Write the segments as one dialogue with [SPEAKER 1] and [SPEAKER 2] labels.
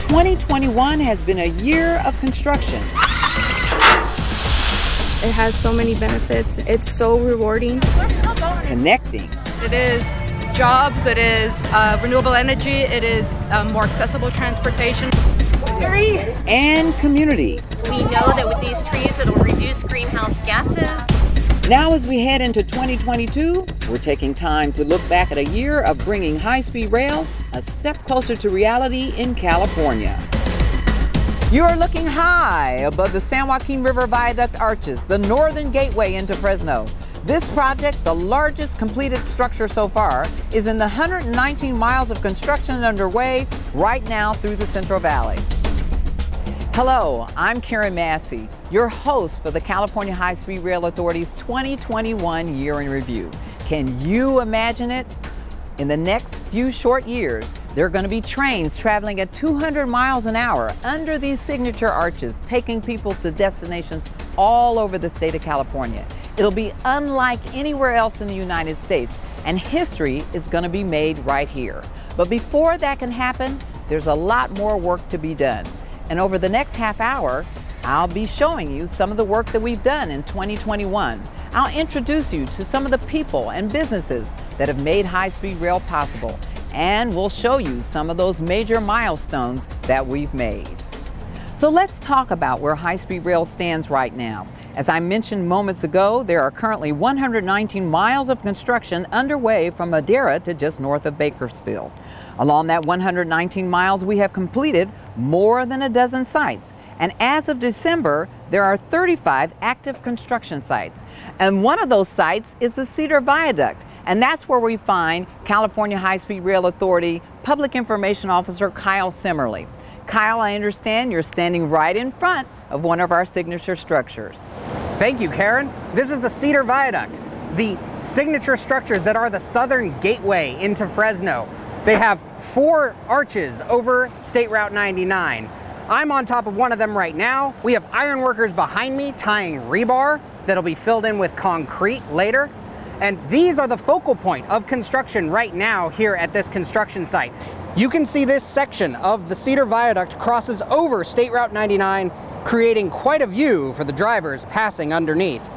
[SPEAKER 1] 2021 has been a year of construction.
[SPEAKER 2] It has so many benefits. It's so rewarding.
[SPEAKER 1] Connecting.
[SPEAKER 3] It is jobs, it is renewable energy, it is more accessible transportation.
[SPEAKER 1] And community.
[SPEAKER 4] We know that with these trees it'll reduce greenhouse gases.
[SPEAKER 1] Now as we head into 2022, we're taking time to look back at a year of bringing high-speed rail a step closer to reality in California. You are looking high above the San Joaquin River Viaduct arches, the northern gateway into Fresno. This project, the largest completed structure so far, is in the 119 miles of construction underway right now through the Central Valley. Hello, I'm Karen Massey, your host for the California High-Speed Rail Authority's 2021 Year in Review. Can you imagine it? In the next few short years, there are going to be trains traveling at 200 miles an hour under these signature arches, taking people to destinations all over the state of California. It'll be unlike anywhere else in the United States, and history is going to be made right here. But before that can happen, there's a lot more work to be done. And over the next half hour, I'll be showing you some of the work that we've done in 2021. I'll introduce you to some of the people and businesses that have made high-speed rail possible, and we'll show you some of those major milestones that we've made. So let's talk about where high-speed rail stands right now. As I mentioned moments ago, there are currently 119 miles of construction underway from Madera to just north of Bakersfield. Along that 119 miles, we have completed more than a dozen sites. And as of December, there are 35 active construction sites. And one of those sites is the Cedar Viaduct. And that's where we find California High-Speed Rail Authority Public Information Officer Kyle Simmerly. Kyle, I understand you're standing right in front of one of our signature structures.
[SPEAKER 5] Thank you, Karen. This is the Cedar Viaduct, the signature structures that are the southern gateway into Fresno. They have 4 arches over State Route 99. I'm on top of one of them right now. We have iron workers behind me tying rebar that'll be filled in with concrete later. And these are the focal point of construction right now here at this construction site. You can see this section of the Cedar Viaduct crosses over State Route 99, creating quite a view for the drivers passing underneath.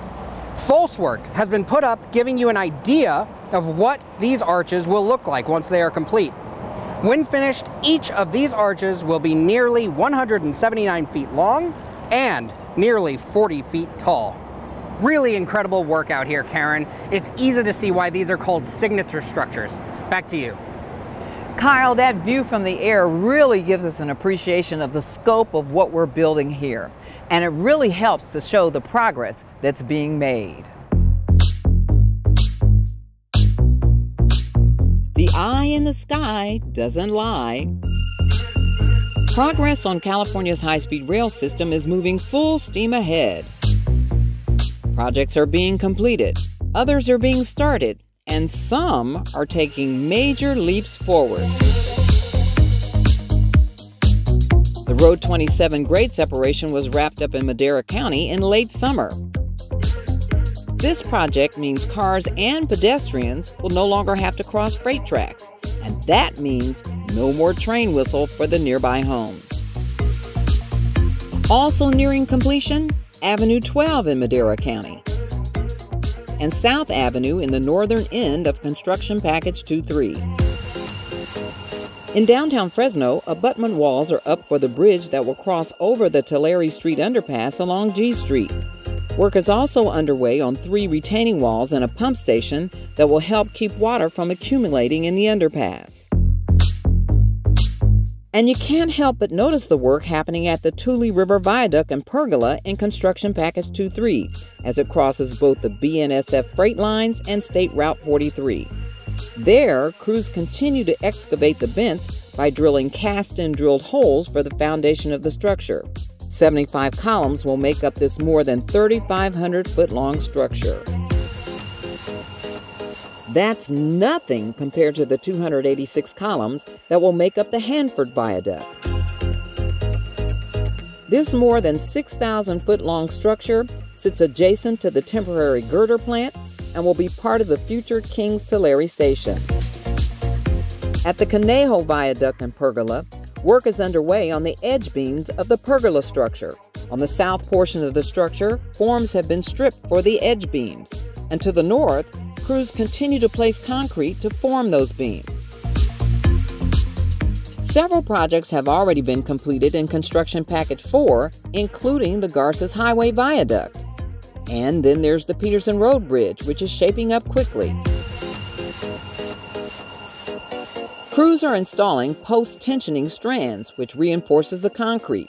[SPEAKER 5] False work has been put up giving you an idea of what these arches will look like once they are complete. When finished, each of these arches will be nearly 179 feet long and nearly 40 feet tall. Really incredible work out here, Karen. It's easy to see why these are called signature structures. Back to you.
[SPEAKER 1] Kyle, that view from the air really gives us an appreciation of the scope of what we're building here. And it really helps to show the progress that's being made. The eye in the sky doesn't lie. Progress on California's high-speed rail system is moving full steam ahead. Projects are being completed, others are being started, and some are taking major leaps forward. The Road 27 grade separation was wrapped up in Madera County in late summer. This project means cars and pedestrians will no longer have to cross freight tracks, and that means no more train whistle for the nearby homes. Also nearing completion, Avenue 12 in Madera County, and South Avenue in the northern end of Construction Package 2-3. In downtown Fresno, abutment walls are up for the bridge that will cross over the Tulare Street underpass along G Street. Work is also underway on 3 retaining walls and a pump station that will help keep water from accumulating in the underpass. And you can't help but notice the work happening at the Tule River Viaduct and Pergola in Construction Package 2-3 as it crosses both the BNSF freight lines and State Route 43. There, crews continue to excavate the vents by drilling cast-in drilled holes for the foundation of the structure. 75 columns will make up this more than 3,500-foot-long structure. That's nothing compared to the 286 columns that will make up the Hanford Viaduct. This more than 6,000-foot-long structure sits adjacent to the temporary girder plant and will be part of the future Kings Tulare station. At the Conejo Viaduct in Pergola, Work is underway on the edge beams of the pergola structure. On the south portion of the structure, forms have been stripped for the edge beams, and to the north, crews continue to place concrete to form those beams. Several projects have already been completed in Construction Package 4, including the Garces Highway Viaduct. And then there's the Peterson Road Bridge, which is shaping up quickly. Crews are installing post-tensioning strands, which reinforces the concrete.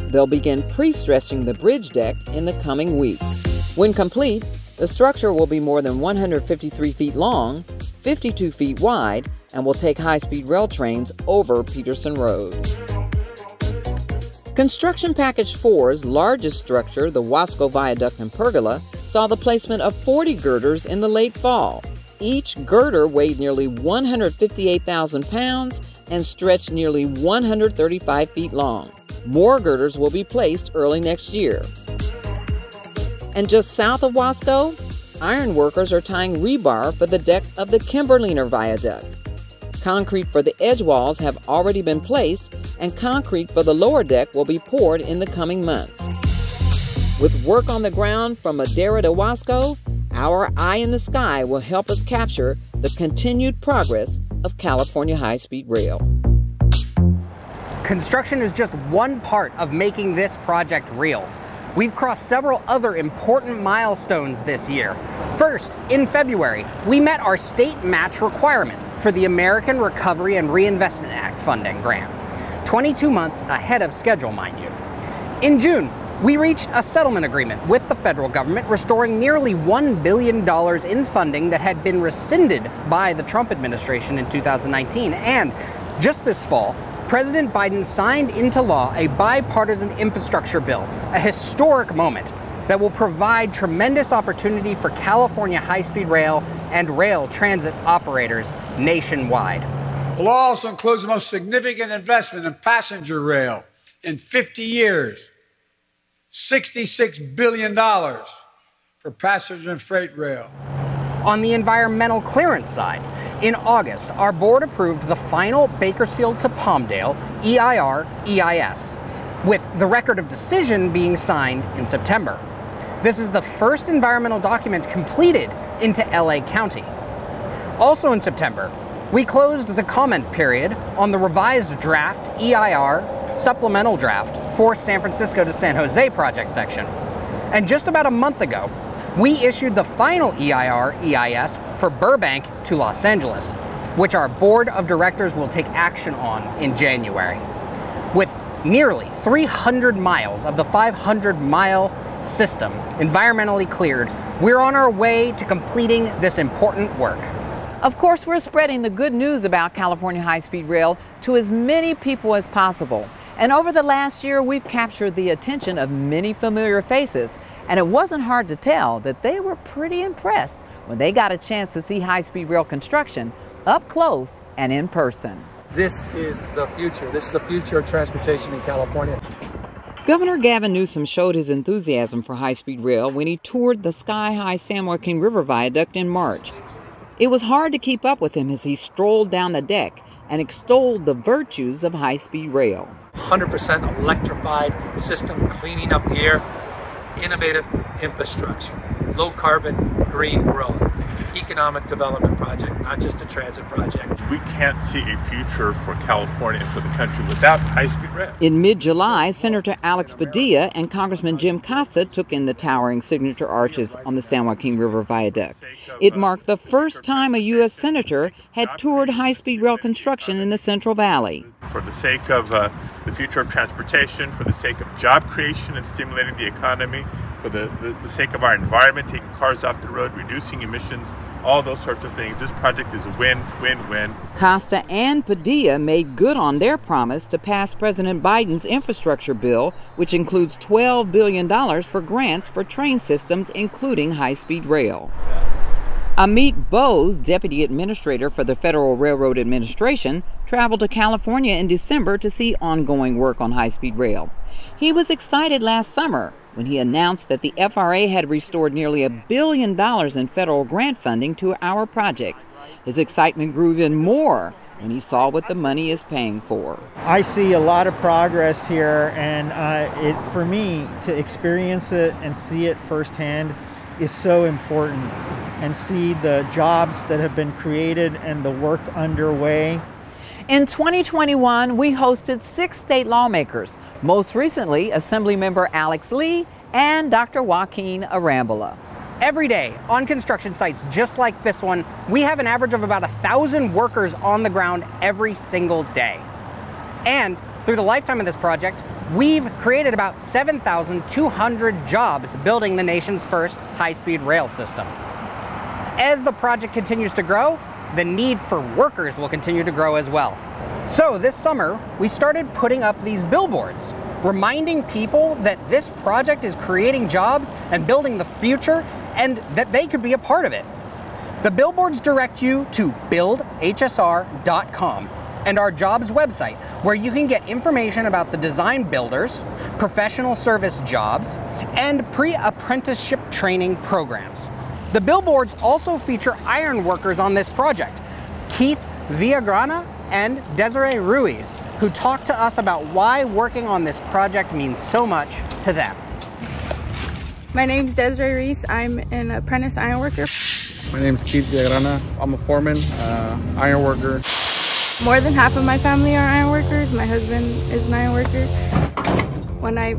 [SPEAKER 1] They'll begin pre-stressing the bridge deck in the coming weeks. When complete, the structure will be more than 153 feet long, 52 feet wide, and will take high-speed rail trains over Peterson Road. Construction Package 4's largest structure, the Wasco Viaduct and Pergola, saw the placement of 40 girders in the late fall. Each girder weighed nearly 158,000 pounds and stretched nearly 135 feet long. More girders will be placed early next year. And just south of Wasco, iron workers are tying rebar for the deck of the Kimberliner Viaduct. Concrete for the edge walls have already been placed, and concrete for the lower deck will be poured in the coming months. With work on the ground from Madera to Wasco, our eye in the sky will help us capture the continued progress of California high-speed rail.
[SPEAKER 5] Construction is just one part of making this project real. We've crossed several other important milestones this year. First, in February, we met our state match requirement for the American Recovery and Reinvestment Act funding grant, 22 months ahead of schedule, mind you. In June, we reached a settlement agreement with the federal government, restoring nearly $1 billion in funding that had been rescinded by the Trump administration in 2019. And just this fall, President Biden signed into law a bipartisan infrastructure bill, a historic moment that will provide tremendous opportunity for California high-speed rail and rail transit operators nationwide.
[SPEAKER 6] The law also includes the most significant investment in passenger rail in 50 years, $66 billion for passenger and freight rail.
[SPEAKER 5] On the environmental clearance side, in August, our board approved the final Bakersfield to Palmdale EIR-EIS, with the record of decision being signed in September. This is the first environmental document completed into LA County. Also in September, we closed the comment period on the revised draft EIR supplemental draft for San Francisco to San Jose project section. And just about a month ago, we issued the final EIR-EIS for Burbank to Los Angeles, which our board of directors will take action on in January. With nearly 300 miles of the 500-mile system environmentally cleared, we're on our way to completing this important work.
[SPEAKER 1] Of course, we're spreading the good news about California high-speed rail to as many people as possible. And over the last year, we've captured the attention of many familiar faces. And it wasn't hard to tell that they were pretty impressed when they got a chance to see high-speed rail construction up close and in person.
[SPEAKER 7] This is the future. This is the future of transportation in California.
[SPEAKER 1] Governor Gavin Newsom showed his enthusiasm for high-speed rail when he toured the sky-high San Joaquin River Viaduct in March. It was hard to keep up with him as he strolled down the deck and extolled the virtues of high-speed rail.
[SPEAKER 7] 100% electrified system cleaning up the air, innovative infrastructure, low carbon, green growth, economic development project, not just a transit project.
[SPEAKER 8] We can't see a future for California and for the country without high-speed rail.
[SPEAKER 1] In mid-July, Senator Alex Padilla and Congressman Jim Costa took in the towering signature arches on the San Joaquin River Viaduct. It marked the first time a U.S. senator had toured high-speed rail construction in the Central Valley.
[SPEAKER 8] For the sake of the future of transportation, for the sake of job creation and stimulating the economy, for the sake of our environment, taking cars off the road, reducing emissions, all those sorts of things. This project is a win, win, win.
[SPEAKER 1] Costa and Padilla made good on their promise to pass President Biden's infrastructure bill, which includes $12 billion for grants for train systems, including high-speed rail. Amit Bose, Deputy Administrator for the Federal Railroad Administration, traveled to California in December to see ongoing work on high-speed rail. He was excited last summer when he announced that the FRA had restored nearly $1 billion in federal grant funding to our project. His excitement grew even more when he saw what the money is paying for.
[SPEAKER 9] I see a lot of progress here, and for me to experience it and see it firsthand is so important, and see the jobs that have been created and the work underway.
[SPEAKER 1] In 2021, we hosted 6 state lawmakers, most recently Assemblymember Alex Lee and Dr. Joaquin Arambola.
[SPEAKER 5] Every day on construction sites just like this one, we have an average of about 1,000 workers on the ground every single day. And through the lifetime of this project, we've created about 7,200 jobs building the nation's first high-speed rail system. As the project continues to grow, the need for workers will continue to grow as well. So this summer, we started putting up these billboards, reminding people that this project is creating jobs and building the future, and that they could be a part of it. The billboards direct you to buildhsr.com and our jobs website, where you can get information about the design builders, professional service jobs, and pre-apprenticeship training programs. The billboards also feature iron workers on this project, Keith Villagrana and Desiree Ruiz, who talked to us about why working on this project means so much to them.
[SPEAKER 2] My name's Desiree Ruiz. I'm an apprentice iron worker.
[SPEAKER 10] My name's Keith Villagrana. I'm a foreman, iron worker.
[SPEAKER 2] More than half of my family are iron workers. My husband is an iron worker. When I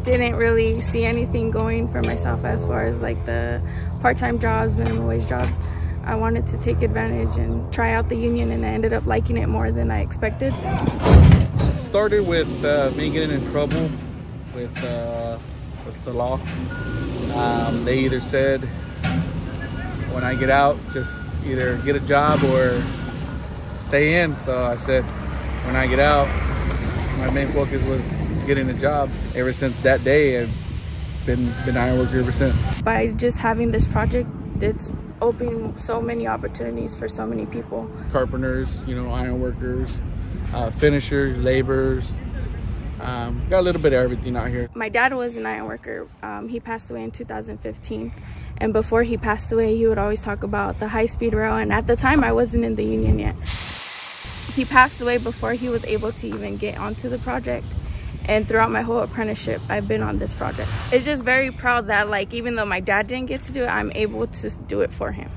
[SPEAKER 2] didn't really see anything going for myself as far as like the part-time jobs, minimum wage jobs, I wanted to take advantage and try out the union, and I ended up liking it more than I expected.
[SPEAKER 10] It started with me getting in trouble with the law. They either said when I get out, just either get a job or stay in. So I said when I get out, my main focus was getting a job. Ever since that day, I've been iron worker ever since. By just having this project, it's opening so many opportunities for so many people. Carpenters, iron workers, finishers, laborers. Got a little bit of everything out here. My dad was an iron worker. He passed away in 2015. And before he passed away, he would always talk about the high-speed rail. And at the time, I wasn't in the union yet. He passed away before he was able to even get onto the project. And throughout my whole apprenticeship, I've been on this project. It's just very proud that, even though my dad didn't get to do it, I'm able to do it for him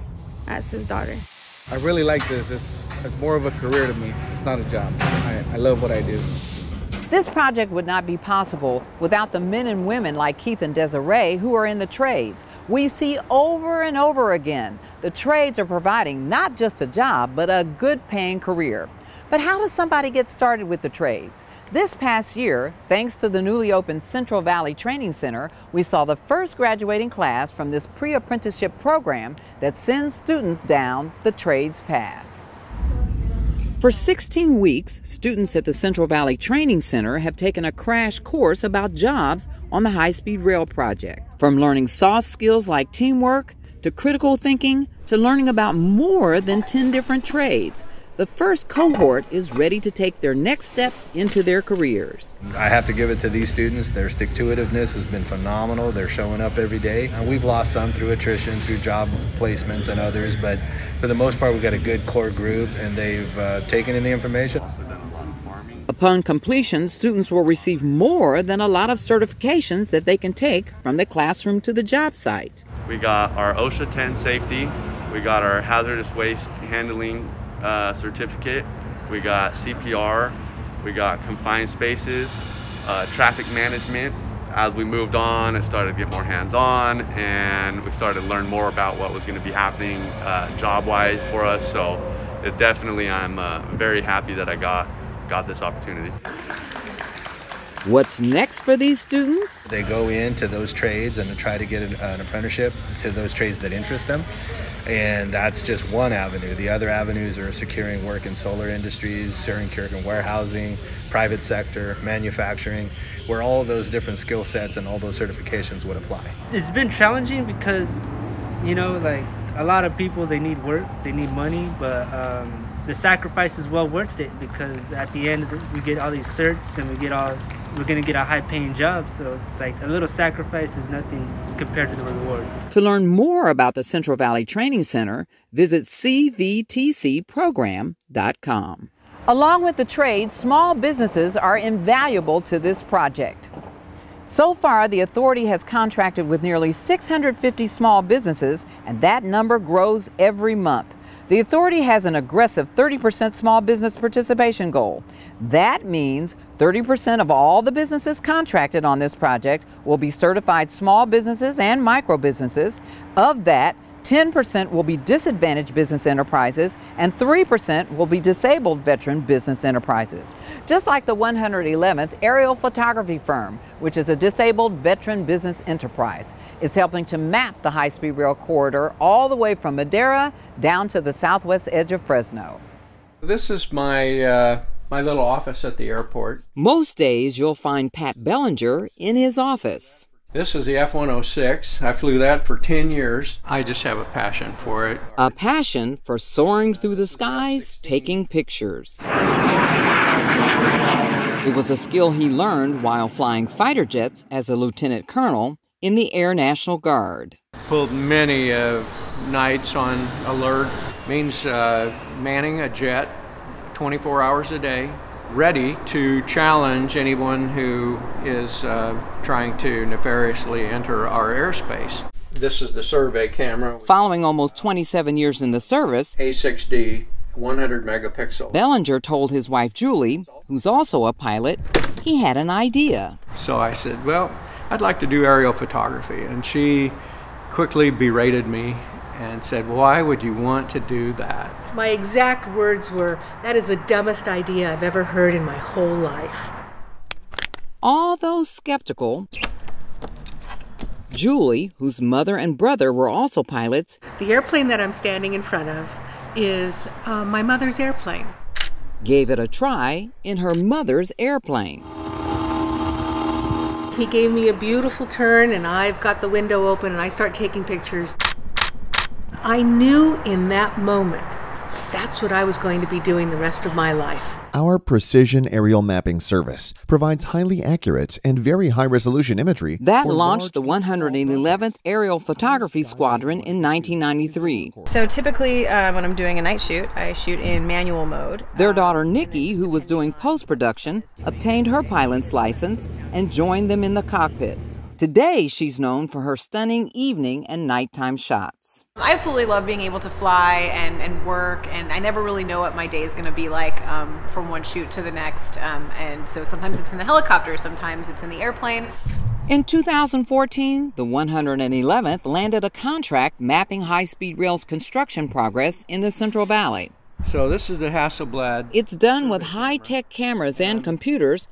[SPEAKER 10] as his daughter. I really like this. It's more of a career to me. It's not a job. I love what I do.
[SPEAKER 1] This project would not be possible without the men and women like Keith and Desiree who are in the trades. We see over and over again, the trades are providing not just a job, but a good paying career. But how does somebody get started with the trades? This past year, thanks to the newly opened Central Valley Training Center, we saw the first graduating class from this pre-apprenticeship program that sends students down the trades path. For 16 weeks, students at the Central Valley Training Center have taken a crash course about jobs on the high-speed rail project. From learning soft skills like teamwork, to critical thinking, to learning about more than 10 different trades. The first cohort is ready to take their next steps into their careers.
[SPEAKER 11] I have to give it to these students. Their stick-to-itiveness has been phenomenal. They're showing up every day. We've lost some through attrition, through job placements and others, but for the most part, we've got a good core group, and they've taken in the information.
[SPEAKER 1] Upon completion, students will receive more than a lot of certifications that they can take from the classroom to the job site.
[SPEAKER 12] We got our OSHA 10 safety. We got our hazardous waste handling certificate. We got CPR. We got confined spaces, traffic management. As we moved on, it started to get more hands-on, and we started to learn more about what was going to be happening job-wise for us. So it definitely, I'm very happy that I got this opportunity.
[SPEAKER 1] What's next for these students?
[SPEAKER 11] They go into those trades and try to get an apprenticeship to those trades that interest them. And that's just one avenue. The other avenues are securing work in solar industries, securing warehousing, private sector, manufacturing, where all of those different skill sets and all those certifications would apply.
[SPEAKER 13] It's been challenging because, A lot of people, they need work, they need money, but the sacrifice is well worth it, because at the end we get all these certs and we're gonna get a high-paying job. So it's like a little sacrifice is nothing compared to the reward.
[SPEAKER 1] To learn more about the Central Valley Training Center, visit cvtcprogram.com. Along with the trades, small businesses are invaluable to this project. So far, the authority has contracted with nearly 650 small businesses, and that number grows every month. The authority has an aggressive 30% small business participation goal. That means 30% of all the businesses contracted on this project will be certified small businesses and micro businesses. Of that, 10% will be disadvantaged business enterprises and 3% will be disabled veteran business enterprises. Just like the 111th aerial photography firm, which is a disabled veteran business enterprise. It's helping to map the high-speed rail corridor all the way from Madera down to the southwest edge of Fresno.
[SPEAKER 14] This is my little office at the airport.
[SPEAKER 1] Most days you'll find Pat Bellinger in his office.
[SPEAKER 14] This is the F-106. I flew that for 10 years. I just have a passion for it.
[SPEAKER 1] A passion for soaring through the skies, taking pictures. It was a skill he learned while flying fighter jets as a lieutenant colonel in the Air National Guard.
[SPEAKER 14] Pulled many of nights on alert. Means manning a jet 24 hours a day, ready to challenge anyone who is trying to nefariously enter our airspace. This is the survey camera.
[SPEAKER 1] Following almost 27 years in the service,
[SPEAKER 14] A6D, 100 megapixel.
[SPEAKER 1] Bellinger told his wife Julie, who's also a pilot, he had an idea.
[SPEAKER 14] So I said, well, I'd like to do aerial photography. And she quickly berated me and said, why would you want to do that?
[SPEAKER 15] My exact words were, that is the dumbest idea I've ever heard in my whole life.
[SPEAKER 1] Although skeptical, Julie, whose mother and brother were also pilots,
[SPEAKER 15] the airplane that I'm standing in front of is my mother's airplane.
[SPEAKER 1] Gave it a try in her mother's airplane.
[SPEAKER 15] He gave me a beautiful turn and I've got the window open and I start taking pictures. I knew in that moment that's what I was going to be doing the rest of my life.
[SPEAKER 16] Our precision aerial mapping service provides highly accurate and very high-resolution imagery.
[SPEAKER 1] That launched the 111th Aerial Photography Squadron in 1993.
[SPEAKER 17] So typically when I'm doing a night shoot, I shoot in manual mode.
[SPEAKER 1] Their daughter Nikki, who was doing post-production, obtained her pilot's license and joined them in the cockpit. Today, she's known for her stunning evening and nighttime shots.
[SPEAKER 17] I absolutely love being able to fly and work, and I never really know what my day is going to be like from one shoot to the next. And so sometimes it's in the helicopter, sometimes it's in the airplane.
[SPEAKER 1] In 2014, the 111th landed a contract mapping high-speed rail's construction progress in the Central Valley.
[SPEAKER 14] So this is the Hasselblad.
[SPEAKER 1] It's done with high-tech cameras and computers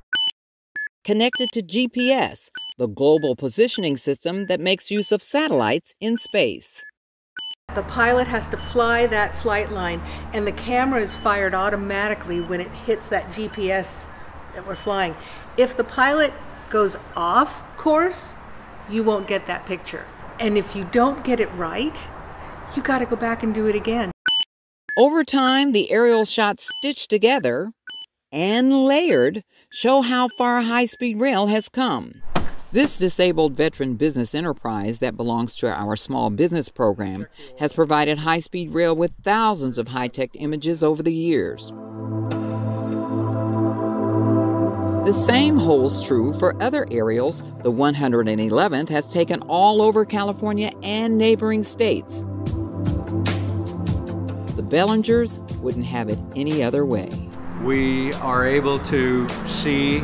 [SPEAKER 1] connected to GPS, the global positioning system that makes use of satellites in space.
[SPEAKER 15] The pilot has to fly that flight line, and the camera is fired automatically when it hits that GPS that we're flying. If the pilot goes off course, you won't get that picture. And if you don't get it right, you got to go back and do it again.
[SPEAKER 1] Over time, the aerial shots stitched together and layered show how far high-speed rail has come. This disabled veteran business enterprise that belongs to our small business program has provided high-speed rail with thousands of high-tech images over the years. The same holds true for other aerials the 111th has taken all over California and neighboring states. The Bellingers wouldn't have it any other way.
[SPEAKER 14] We are able to see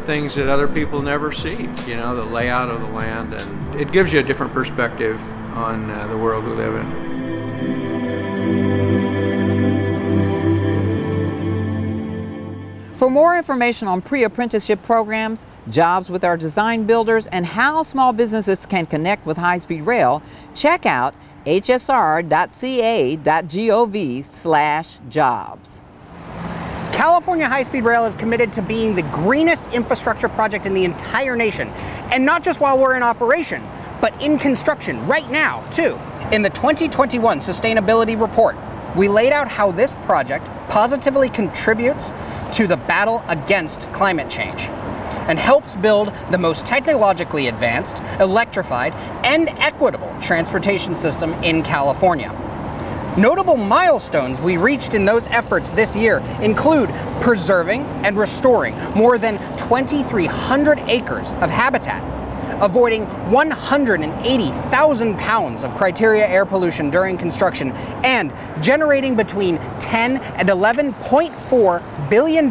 [SPEAKER 14] things that other people never see, you know, the layout of the land, and it gives you a different perspective on the world we live in.
[SPEAKER 1] For more information on pre-apprenticeship programs, jobs with our design builders, and how small businesses can connect with high-speed rail, check out hsr.ca.gov/jobs.
[SPEAKER 5] California High-Speed Rail is committed to being the greenest infrastructure project in the entire nation. And not just while we're in operation, but in construction right now, too. In the 2021 Sustainability Report, we laid out how this project positively contributes to the battle against climate change and helps build the most technologically advanced, electrified, and equitable transportation system in California. Notable milestones we reached in those efforts this year include preserving and restoring more than 2,300 acres of habitat, avoiding 180,000 pounds of criteria air pollution during construction, and generating between $10 and $11.4 billion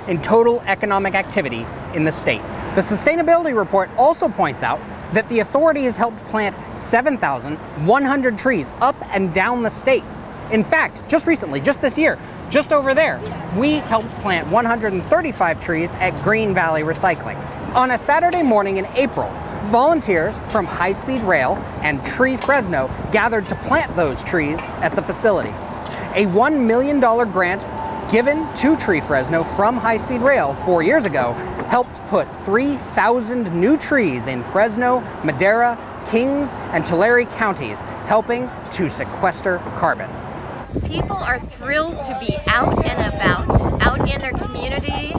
[SPEAKER 5] in total economic activity in the state. The sustainability report also points out that the authority has helped plant 7,100 trees up and down the state. In fact, just recently, just this year, just over there, we helped plant 135 trees at Green Valley Recycling. On a Saturday morning in April, volunteers from HighSpeed Rail and Tree Fresno gathered to plant those trees at the facility. A $1 million grant given to Tree Fresno from HighSpeed Rail 4 years ago helped put 3,000 new trees in Fresno, Madera, Kings, and Tulare counties, helping to sequester carbon.
[SPEAKER 4] People are thrilled to be out and about, out in their community,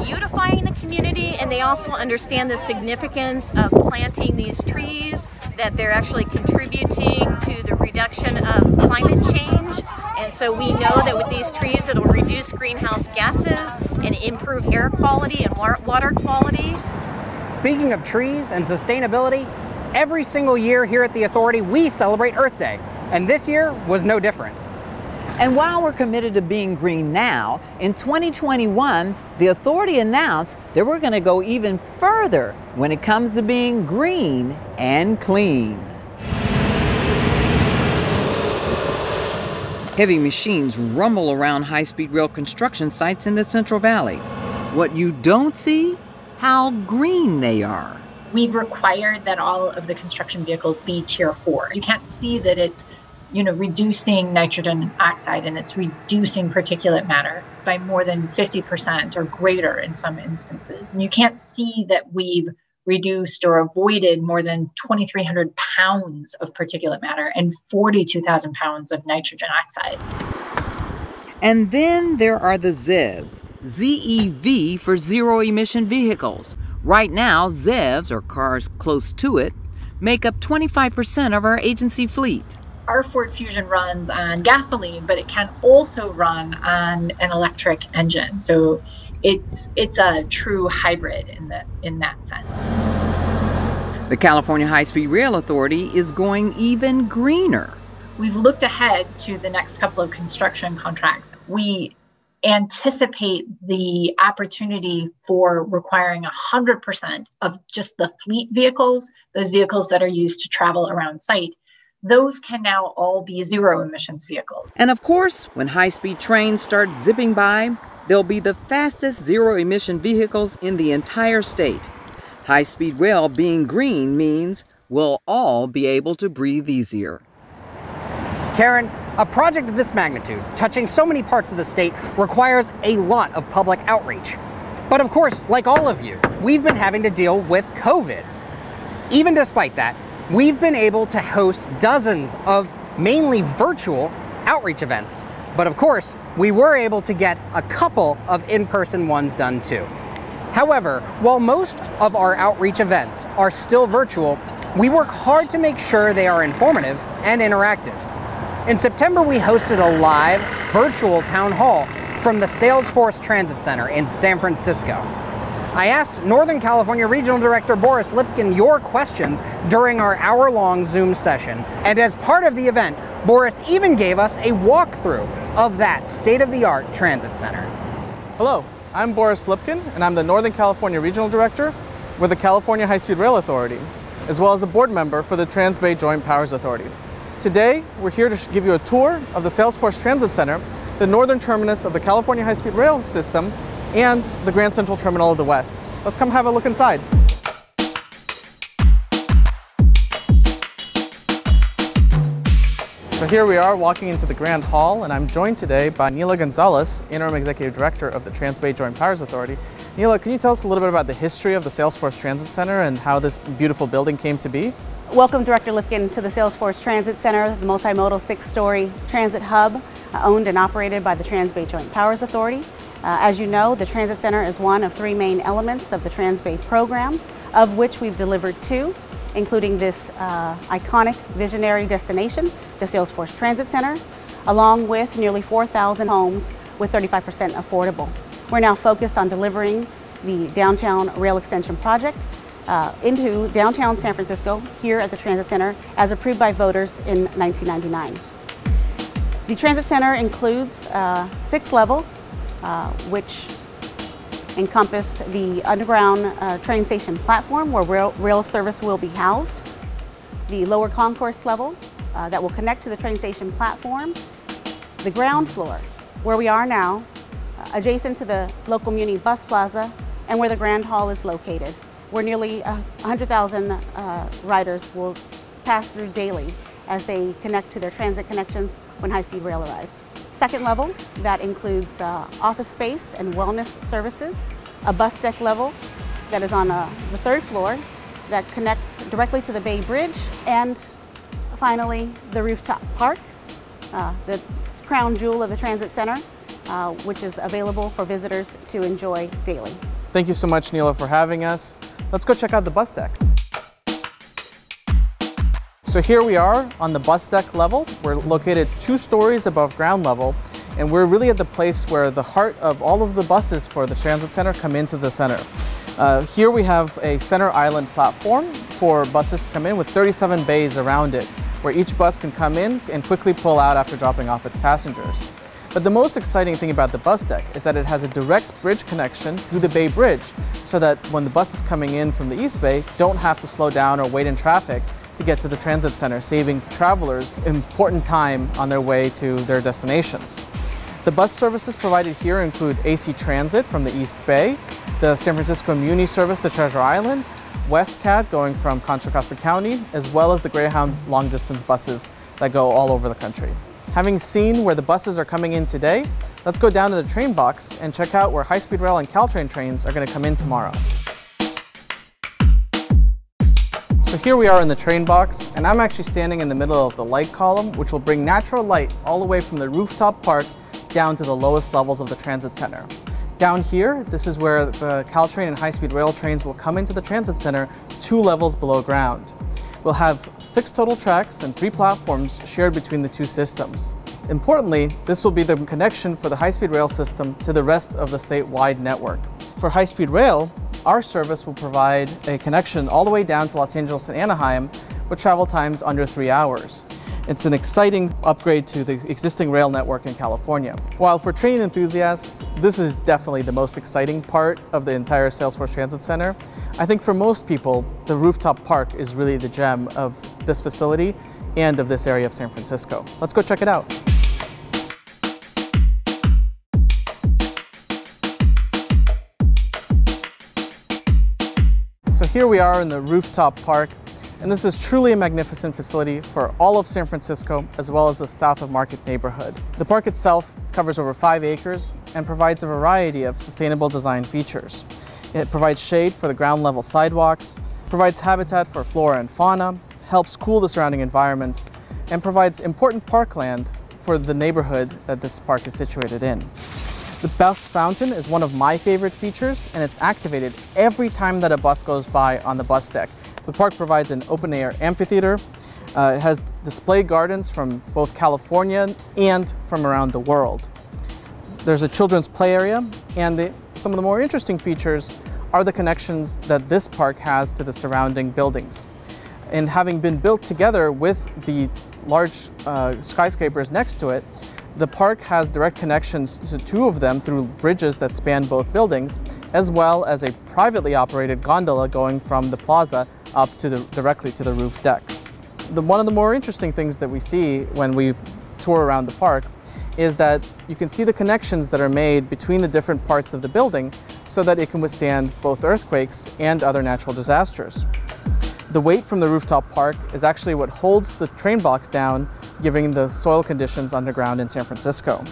[SPEAKER 4] beautifying the community, and they also understand the significance of planting these trees, that they're actually contributing to the reduction of climate change. And so we know that with these trees, it'll reduce greenhouse gases and improve air quality and water quality.
[SPEAKER 5] Speaking of trees and sustainability, every single year here at the Authority, we celebrate Earth Day, and this year was no different.
[SPEAKER 1] And while we're committed to being green now, in 2021, the Authority announced that we're going to go even further when it comes to being green and clean. Heavy machines rumble around high-speed rail construction sites in the Central Valley. What you don't see? How green they are.
[SPEAKER 18] We've required that all of the construction vehicles be Tier 4. You can't see that it's reducing nitrogen oxide, and it's reducing particulate matter by more than 50% or greater in some instances. And you can't see that we've reduced or avoided more than 2,300 pounds of particulate matter and 42,000 pounds of nitrogen oxide.
[SPEAKER 1] And then there are the ZEVs, ZEV for zero emission vehicles. Right now, ZEVs, or cars close to it, make up 25% of our agency fleet.
[SPEAKER 18] Our Ford Fusion runs on gasoline, but it can also run on an electric engine. So it's a true hybrid in that sense.
[SPEAKER 1] The California High-Speed Rail Authority is going even greener.
[SPEAKER 18] We've looked ahead to the next couple of construction contracts. We anticipate the opportunity for requiring 100% of just the fleet vehicles, those vehicles that are used to travel around site. Those can now all be zero emissions vehicles.
[SPEAKER 1] And of course, when high-speed trains start zipping by, they'll be the fastest zero emission vehicles in the entire state. High-speed rail being green means we'll all be able to breathe easier.
[SPEAKER 5] Karen, a project of this magnitude, touching so many parts of the state, requires a lot of public outreach. But of course, like all of you, we've been having to deal with COVID. Even despite that, we've been able to host dozens of mainly virtual outreach events. But of course, we were able to get a couple of in-person ones done too. However, while most of our outreach events are still virtual, we work hard to make sure they are informative and interactive. In September, we hosted a live virtual town hall from the Salesforce Transit Center in San Francisco. I asked Northern California Regional Director Boris Lipkin your questions during our hour-long Zoom session, and as part of the event, Boris even gave us a walkthrough of that state-of-the-art transit center.
[SPEAKER 19] Hello, I'm Boris Lipkin, and I'm the Northern California Regional Director with the California High-Speed Rail Authority, as well as a board member for the Trans-Bay Joint Powers Authority. Today, we're here to give you a tour of the Salesforce Transit Center, the northern terminus of the California High-Speed Rail system, and the Grand Central Terminal of the West. Let's come have a look inside. So here we are walking into the Grand Hall, and I'm joined today by Neela Gonzalez, Interim Executive Director of the Trans-Bay Joint Powers Authority. Neela, can you tell us a little bit about the history of the Salesforce Transit Center and how this beautiful building came to be?
[SPEAKER 20] Welcome Director Lipkin to the Salesforce Transit Center, the multimodal 6-story transit hub owned and operated by the Trans-Bay Joint Powers Authority. As you know, the Transit Center is one of 3 main elements of the Trans-Bay program, of which we've delivered 2, including this iconic visionary destination, the Salesforce Transit Center, along with nearly 4,000 homes with 35% affordable. We're now focused on delivering the Downtown Rail Extension Project into downtown San Francisco here at the Transit Center as approved by voters in 1999. The Transit Center includes 6 levels, which encompass the underground train station platform where rail service will be housed, the lower concourse level that will connect to the train station platform, the ground floor where we are now, adjacent to the local Muni bus plaza and where the Grand Hall is located, where nearly 100,000 riders will pass through daily as they connect to their transit connections when high-speed rail arrives. Second level, that includes office space and wellness services, a bus deck level that is on the 3rd floor that connects directly to the Bay Bridge, and finally the rooftop park, the crown jewel of the Transit Center, which is available for visitors to enjoy daily.
[SPEAKER 19] Thank you so much, Neela, for having us. Let's go check out the bus deck. So here we are on the bus deck level. We're located 2 stories above ground level, and we're really at the place where the heart of all of the buses for the Transit Center come into the center. Here we have a center island platform for buses to come in with 37 bays around it, where each bus can come in and quickly pull out after dropping off its passengers. But the most exciting thing about the bus deck is that it has a direct bridge connection to the Bay Bridge, so that when the buses coming in from the East Bay don't have to slow down or wait in traffic to get to the Transit Center, saving travelers important time on their way to their destinations. The bus services provided here include AC Transit from the East Bay, the San Francisco Muni service to Treasure Island, WestCat going from Contra Costa County, as well as the Greyhound long-distance buses that go all over the country. Having seen where the buses are coming in today, let's go down to the train box and check out where high-speed rail and Caltrain trains are going to come in tomorrow. So here we are in the train box, and I'm actually standing in the middle of the light column, which will bring natural light all the way from the rooftop park down to the lowest levels of the Transit Center. Down here, this is where the Caltrain and high-speed rail trains will come into the Transit Center 2 levels below ground. We'll have 6 total tracks and 3 platforms shared between the 2 systems. Importantly, this will be the connection for the high-speed rail system to the rest of the statewide network. For high-speed rail, our service will provide a connection all the way down to Los Angeles and Anaheim with travel times under 3 hours. It's an exciting upgrade to the existing rail network in California. While for train enthusiasts, this is definitely the most exciting part of the entire Salesforce Transit Center. I think for most people, the rooftop park is really the gem of this facility and of this area of San Francisco. Let's go check it out. So here we are in the rooftop park, and this is truly a magnificent facility for all of San Francisco as well as the South of Market neighborhood. The park itself covers over 5 acres and provides a variety of sustainable design features. It provides shade for the ground level sidewalks, provides habitat for flora and fauna, helps cool the surrounding environment, and provides important parkland for the neighborhood that this park is situated in. The bus fountain is one of my favorite features, and it's activated every time that a bus goes by on the bus deck. The park provides an open-air amphitheater. It has display gardens from both California and from around the world. There's a children's play area, and some of the more interesting features are the connections that this park has to the surrounding buildings. And having been built together with the large skyscrapers next to it, the park has direct connections to 2 of them through bridges that span both buildings, as well as a privately operated gondola going from the plaza up to directly to the roof deck. One of the more interesting things that we see when we tour around the park is that you can see the connections that are made between the different parts of the building so that it can withstand both earthquakes and other natural disasters. The weight from the rooftop park is actually what holds the train box down, given the soil conditions underground in San Francisco.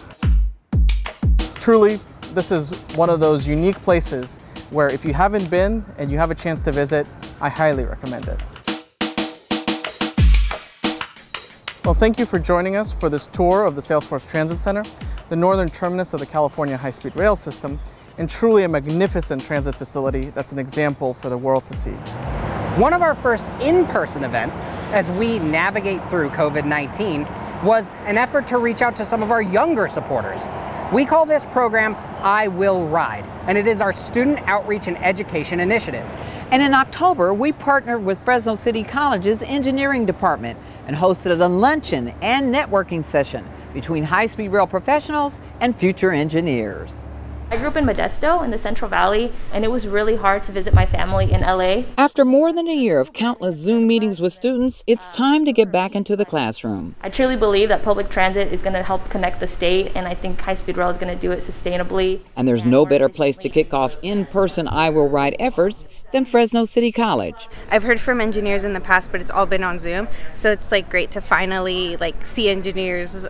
[SPEAKER 19] Truly, this is one of those unique places where if you haven't been and you have a chance to visit, I highly recommend it. Well, thank you for joining us for this tour of the Salesforce Transit Center, the northern terminus of the California high-speed rail system, and truly a magnificent transit facility that's an example for the world to see.
[SPEAKER 5] One of our first in-person events as we navigate through COVID-19 was an effort to reach out to some of our younger supporters. We call this program I Will Ride, and it is our student outreach and education initiative.
[SPEAKER 1] And in October, we partnered with Fresno City College's engineering department and hosted a luncheon and networking session between high-speed rail professionals and future engineers.
[SPEAKER 21] I grew up in Modesto in the Central Valley, and it was really hard to visit my family in LA.
[SPEAKER 1] After more than a year of countless Zoom meetings with students, it's time to get back into the classroom.
[SPEAKER 21] I truly believe that public transit is going to help connect the state, and I think high-speed rail is going to do it sustainably.
[SPEAKER 1] And there's no better place to kick off in-person I Will Ride efforts than Fresno City College.
[SPEAKER 2] I've heard from engineers in the past, but it's all been on Zoom, so it's great to finally see engineers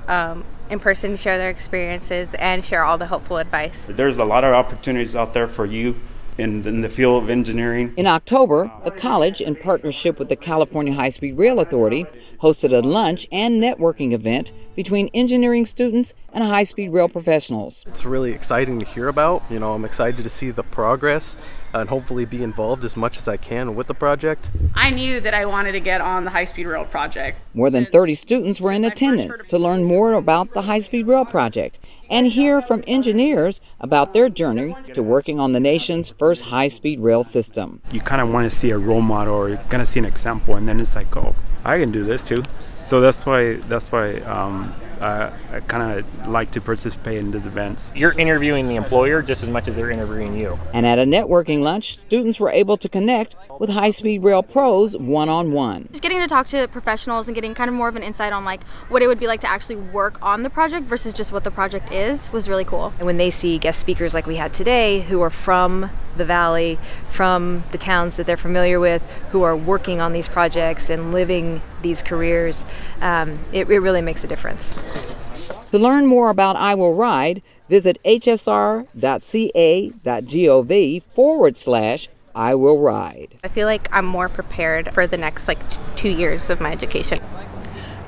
[SPEAKER 2] in person, share their experiences, and share all the helpful advice.
[SPEAKER 22] There's a lot of opportunities out there for you in the field of engineering.
[SPEAKER 1] In October, the college, in partnership with the California High-Speed Rail Authority, hosted a lunch and networking event between engineering students and high-speed rail professionals.
[SPEAKER 23] It's really exciting to hear about. I'm excited to see the progress and hopefully be involved as much as I can with the project.
[SPEAKER 24] I knew that I wanted to get on the high-speed rail project.
[SPEAKER 1] More than 30 students were in attendance to learn more about the high-speed rail project and hear from engineers about their journey to working on the nation's first high-speed rail system.
[SPEAKER 25] You kind of want to see a role model, or you're going to see an example, and then it's like, oh, I can do this too. So that's why I kind of like to participate in these events.
[SPEAKER 26] You're interviewing the employer just as much as they're interviewing you.
[SPEAKER 1] And at a networking lunch, students were able to connect with high-speed rail pros one-on-one.
[SPEAKER 27] Just getting to talk to professionals and getting kind of more of an insight on what it would be like to actually work on the project versus just what the project is was really cool.
[SPEAKER 28] And when they see guest speakers like we had today who are from the valley, from the towns that they're familiar with, who are working on these projects and living these careers, it really makes a difference.
[SPEAKER 1] To learn more about I Will Ride, visit hsr.ca.gov/I Will Ride.
[SPEAKER 2] I feel like I'm more prepared for the next 2 years of my education.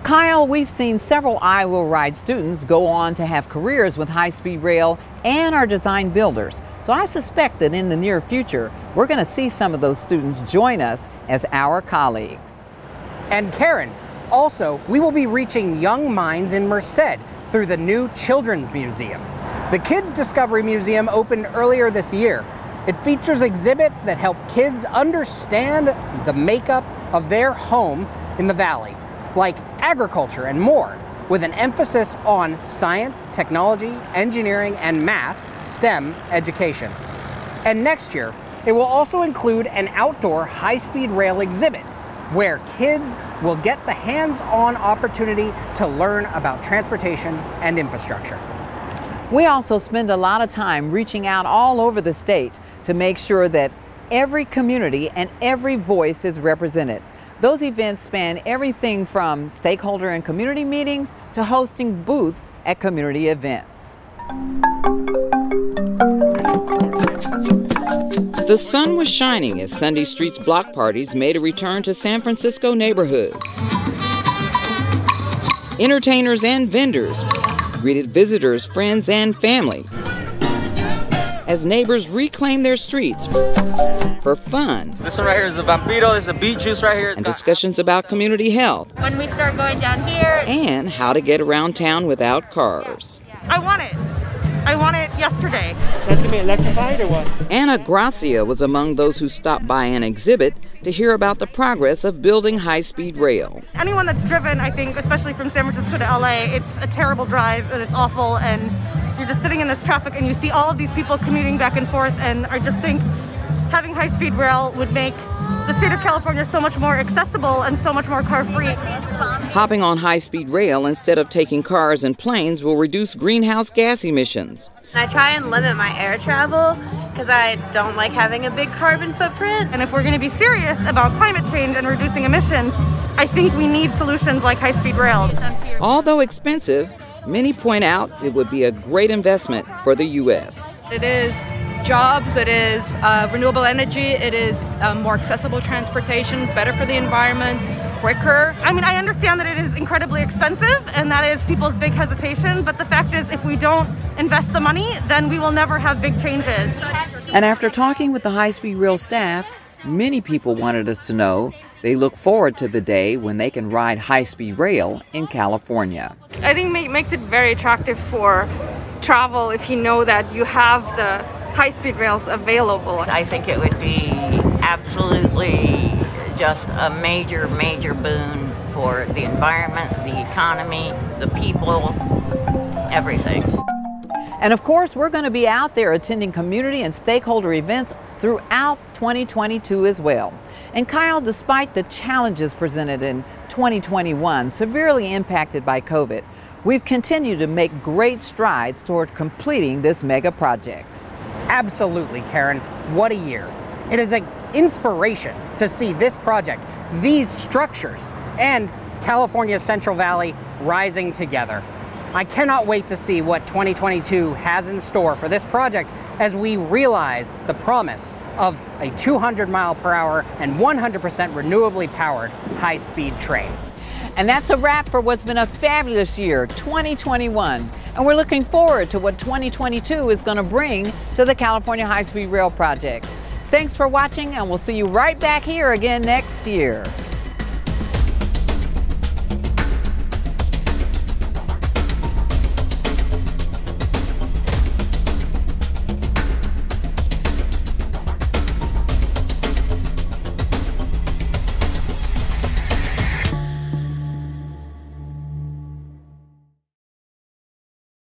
[SPEAKER 1] Kyle, we've seen several I Will Ride students go on to have careers with high-speed rail and are design builders. So I suspect that in the near future, we're going to see some of those students join us as our colleagues.
[SPEAKER 5] And Karen, also, we will be reaching young minds in Merced through the new Children's Museum. The Kids Discovery Museum opened earlier this year. It features exhibits that help kids understand the makeup of their home in the valley, like agriculture and more, with an emphasis on science, technology, engineering, and math, STEM education. And next year, it will also include an outdoor high-speed rail exhibit where kids will get the hands-on opportunity to learn about transportation and infrastructure.
[SPEAKER 1] We also spend a lot of time reaching out all over the state to make sure that every community and every voice is represented. Those events span everything from stakeholder and community meetings to hosting booths at community events. The sun was shining as Sunday Street's block parties made a return to San Francisco neighborhoods. Entertainers and vendors greeted visitors, friends, and family as neighbors reclaimed their streets for fun.
[SPEAKER 29] This one right here is the Vampiro, there's a beet juice right here.
[SPEAKER 1] And discussions about community health.
[SPEAKER 30] When we start going down here.
[SPEAKER 1] And how to get around town without cars.
[SPEAKER 30] I want it. I want it yesterday.
[SPEAKER 13] That's gonna be electrified or what?
[SPEAKER 1] Anna Gracia was among those who stopped by an exhibit to hear about the progress of building high-speed rail.
[SPEAKER 30] Anyone that's driven, I think, especially from San Francisco to LA, it's a terrible drive and it's awful, and you're just sitting in this traffic and you see all of these people commuting back and forth, and I just think having high-speed rail would make the state of California so much more accessible and so much more car-free.
[SPEAKER 1] Hopping on high-speed rail instead of taking cars and planes will reduce greenhouse gas emissions.
[SPEAKER 2] I try and limit my air travel because I don't like having a big carbon footprint.
[SPEAKER 30] And if we're going to be serious about climate change and reducing emissions, I think we need solutions like high-speed rail.
[SPEAKER 1] Although expensive, many point out it would be a great investment for the U.S.
[SPEAKER 3] It is jobs, it is renewable energy, it is more accessible transportation, better for the environment,
[SPEAKER 30] quicker. I mean, I understand that it is incredibly expensive and that is people's big hesitation, but the fact is if we don't invest the money, then we will never have big changes.
[SPEAKER 1] And after talking with the High-Speed Rail staff, many people wanted us to know they look forward to the day when they can ride high-speed rail in California.
[SPEAKER 24] I think it makes it very attractive for travel if you know that you have the high-speed rails available.
[SPEAKER 6] I think it would be absolutely just a major, major boon for the environment, the economy, the people, everything.
[SPEAKER 1] And of course, we're going to be out there attending community and stakeholder events throughout 2022 as well. And Kyle, despite the challenges presented in 2021, severely impacted by COVID, we've continued to make great strides toward completing this mega project.
[SPEAKER 5] Absolutely, Karen. What a year. It is an inspiration to see this project, these structures, and California's Central Valley rising together. I cannot wait to see what 2022 has in store for this project as we realize the promise of a 200-mile-per-hour and 100% renewably powered high-speed train.
[SPEAKER 1] And that's a wrap for what's been a fabulous year, 2021. And we're looking forward to what 2022 is going to bring to the California High-Speed Rail project. Thanks for watching, and we'll see you right back here again next year.